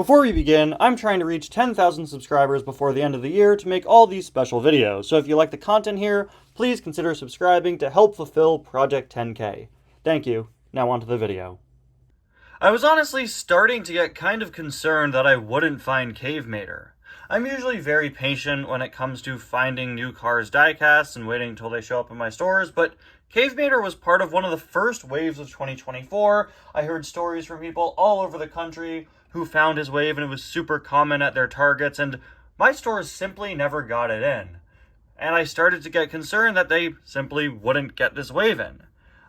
Before we begin, I'm trying to reach 10,000 subscribers before the end of the year to make all these special videos, so if you like the content here, please consider subscribing to help fulfill Project 10K. Thank you. Now on to the video. I was honestly starting to get kind of concerned that I wouldn't find Cave Mater. I'm usually very patient when it comes to finding new Cars diecasts and waiting until they show up in my stores, but Cave Mater was part of one of the first waves of 2024. I heard stories from people all over the country who found his wave, and it was super common at their targets, and my stores simply never got it in. And I started to get concerned that they simply wouldn't get this wave in.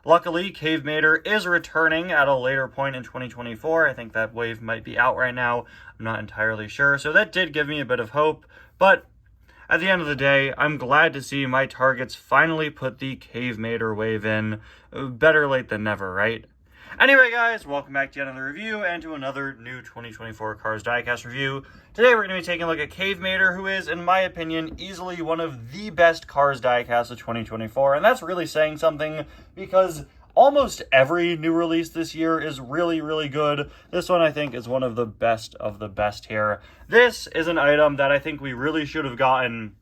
Luckily, Cave Mater is returning at a later point in 2024. I think that wave might be out right now. I'm not entirely sure, so that did give me a bit of hope, but at the end of the day, I'm glad to see my targets finally put the Cave Mater wave in. Better late than never, right? Anyway, guys, welcome back to another review and to another new 2024 Cars diecast review. Today, we're going to be taking a look at Cave Mater, who is, in my opinion, easily one of the best Cars diecasts of 2024. And that's really saying something because almost every new release this year is really, really good. This one, I think, is one of the best here. This is an item that I think we really should have gotten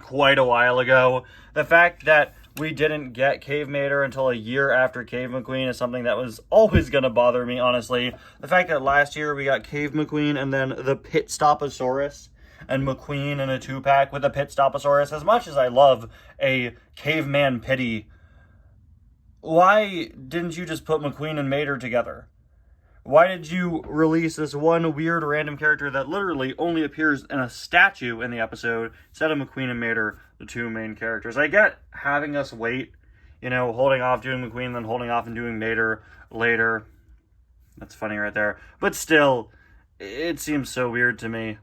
quite a while ago. The fact that we didn't get Cave Mater until a year after Cave McQueen is something that was always going to bother me, honestly. The fact that last year we got Cave McQueen and then the Pit Stoposaurus and McQueen in a 2-pack with a Pit Stoposaurus. As much as I love a Caveman Pity, why didn't you just put McQueen and Mater together? Why did you release this one weird random character that literally only appears in a statue in the episode instead of McQueen and Mater, the two main characters? I get having us wait, holding off doing McQueen, then holding off and doing Mater later. That's funny right there. But still, it seems so weird to me.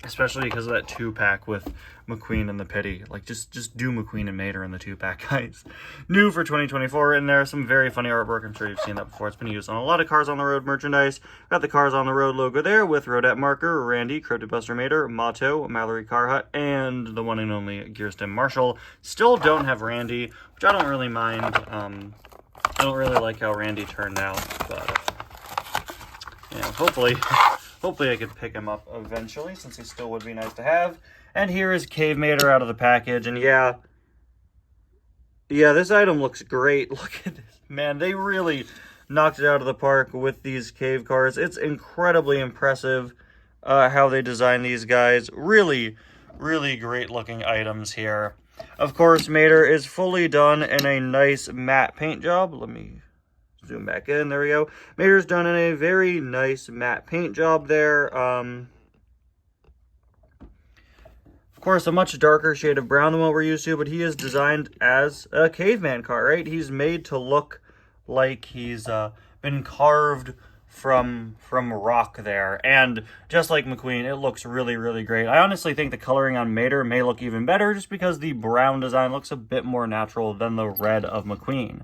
Especially because of that 2-pack with McQueen and the Pity. Like, just do McQueen and Mater in the 2-pack, guys. New for 2024, and there's some very funny artwork. I'm sure you've seen that before. It's been used on a lot of Cars on the Road merchandise. Got the Cars on the Road logo there with Rodette Marker, Randy, Cryptid Buster Mater, Mato, Mallory Carhut, and the one and only Gearston Marshall. Still don't have Randy, which I don't really mind. I don't really like how Randy turned out, but hopefully I could pick him up eventually, since he still would be nice to have. And here is Cave Mater out of the package, and yeah, this item looks great. Look at this. Man, they really knocked it out of the park with these cave cars. It's incredibly impressive how they designed these guys. Really, really great looking items here. Of course, Mater is fully done in a nice matte paint job. Let me zoom back in. There we go. Mater's done in a very nice matte paint job there. Of course, a much darker shade of brown than what we're used to, but he is designed as a caveman car, right? He's made to look like he's been carved from rock there. And just like McQueen, it looks really, really great. I honestly think the coloring on Mater may look even better just because the brown design looks a bit more natural than the red of McQueen.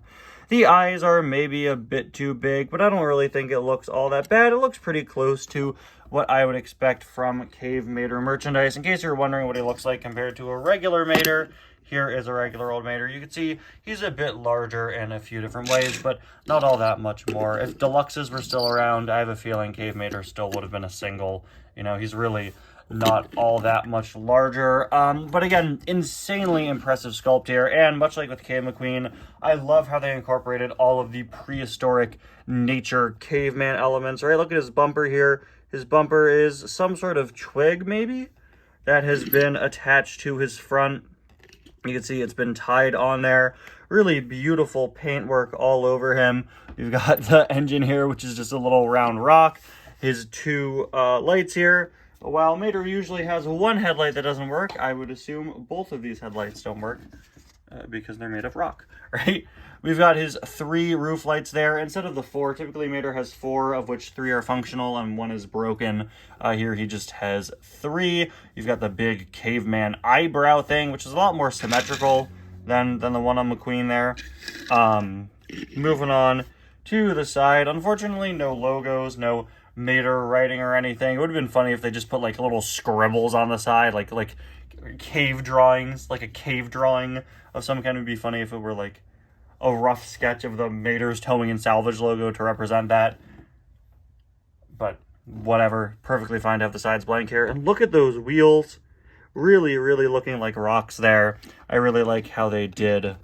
The eyes are maybe a bit too big, but I don't really think it looks all that bad. It looks pretty close to what I would expect from Cave Mater merchandise. In case you're wondering what he looks like compared to a regular Mater, here is a regular old Mater. You can see he's a bit larger in a few different ways, but not all that much more. If deluxes were still around, I have a feeling Cave Mater still would have been a single. He's really not all that much larger, but again, insanely impressive sculpt here. And much like with Cave McQueen, I love how they incorporated all of the prehistoric nature caveman elements, right? Look at his bumper here. His bumper is some sort of twig, maybe, that has been attached to his front. You can see it's been tied on there. Really beautiful paintwork all over him. You've got the engine here, which is just a little round rock. His two lights here. While Mater usually has one headlight that doesn't work, I would assume both of these headlights don't work because they're made of rock, right? We've got his 3 roof lights there instead of the 4. Typically, Mater has 4, of which 3 are functional and 1 is broken. Here, he just has 3. You've got the big caveman eyebrow thing, which is a lot more symmetrical than the one on McQueen there. Moving on to the side. Unfortunately, no logos, no Mater writing or anything. It would have been funny if they just put like little scribbles on the side, like cave drawings, like a cave drawing of some kind. Would be funny if it were like a rough sketch of the Mater's Towing and Salvage logo to represent that. But whatever, perfectly fine to have the sides blank here. And look at those wheels, really, really looking like rocks there. I really like how they did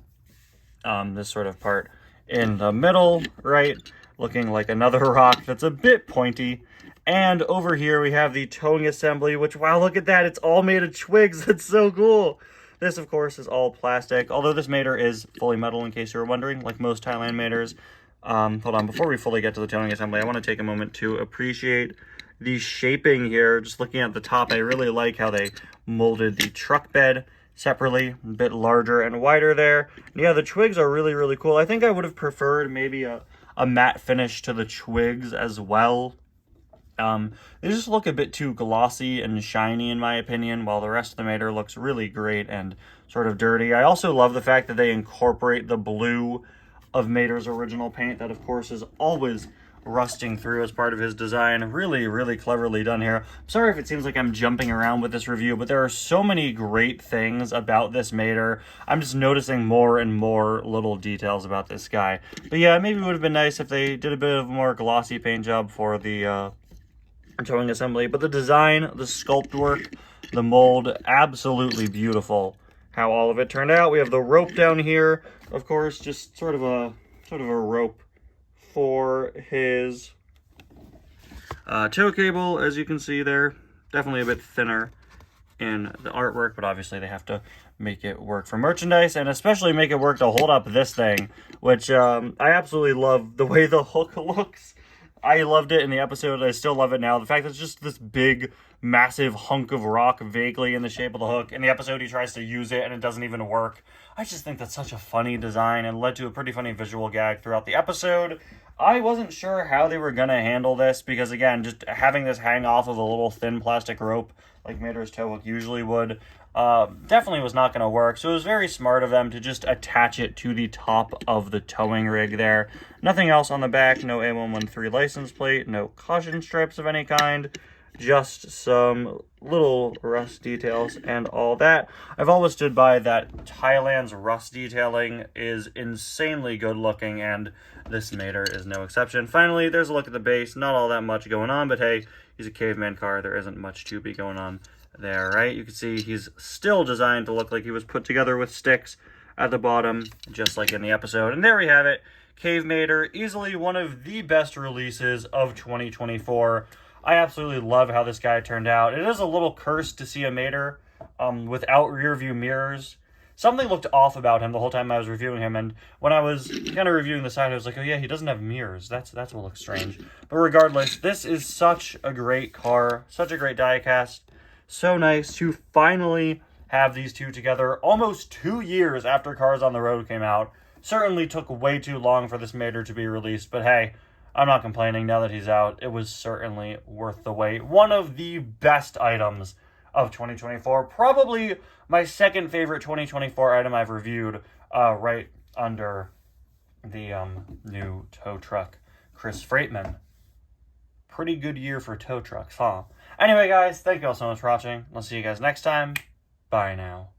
this sort of part in the middle, right? Looking like another rock that's a bit pointy. And over here we have the towing assembly, which, wow, look at that. It's all made of twigs. That's so cool. This, of course, is all plastic, although this mater is fully metal, in case you were wondering, like most Thailand maters. Hold on, before we fully get to the towing assembly, I want to take a moment to appreciate the shaping here. Just looking at the top, I really like how they molded the truck bed separately, a bit larger and wider there. And yeah, the twigs are really, really cool. I think I would have preferred maybe a matte finish to the twigs as well. They just look a bit too glossy and shiny in my opinion, while the rest of the mater looks really great and sort of dirty. I also love the fact that they incorporate the blue of Mater's original paint that, of course, is always rusting through as part of his design. Really, really cleverly done here. I'm sorry if it seems like I'm jumping around with this review, but there are so many great things about this Mater. I'm just noticing more and more little details about this guy. But yeah, maybe it would have been nice if they did a bit of a more glossy paint job for the towing assembly. But the design, the sculpt work, the mold, absolutely beautiful how all of it turned out. We have the rope down here, of course, just sort of a rope for his tow cable, as you can see there. Definitely a bit thinner in the artwork, but obviously they have to make it work for merchandise, and especially make it work to hold up this thing, which I absolutely love the way the hook looks. I loved it in the episode. I still love it now. The fact that it's just this big, massive hunk of rock vaguely in the shape of the hook. In the episode, he tries to use it and it doesn't even work. I just think that's such a funny design and led to a pretty funny visual gag throughout the episode. I wasn't sure how they were going to handle this because, again, just having this hang off of a little thin plastic rope like Mater's tow hook usually would definitely was not going to work. So it was very smart of them to just attach it to the top of the towing rig there. Nothing else on the back, no A113 license plate, no caution stripes of any kind, just some little rust details and all that. I've always stood by that Thailand's rust detailing is insanely good looking, and this Mater is no exception. Finally, there's a look at the base. Not all that much going on, but hey, he's a caveman car. There isn't much to be going on there, right? You can see he's still designed to look like he was put together with sticks at the bottom, just like in the episode. And there we have it. Cave Mater, easily one of the best releases of 2024. I absolutely love how this guy turned out. It is a little cursed to see a Mater without rear view mirrors. Something looked off about him the whole time I was reviewing him, and when I was kind of reviewing the side, I was like, oh yeah, he doesn't have mirrors. That's what looks strange. But regardless, this is such a great car, such a great diecast. So nice to finally have these two together almost 2 years after Cars on the Road came out. Certainly took way too long for this Mater to be released, but hey, I'm not complaining now that he's out. It was certainly worth the wait. One of the best items of 2024. Probably my second favorite 2024 item I've reviewed, right under the new tow truck, Chris Freightman. Pretty good year for tow trucks, huh? Anyway, guys, thank you all so much for watching. I'll see you guys next time. Bye now.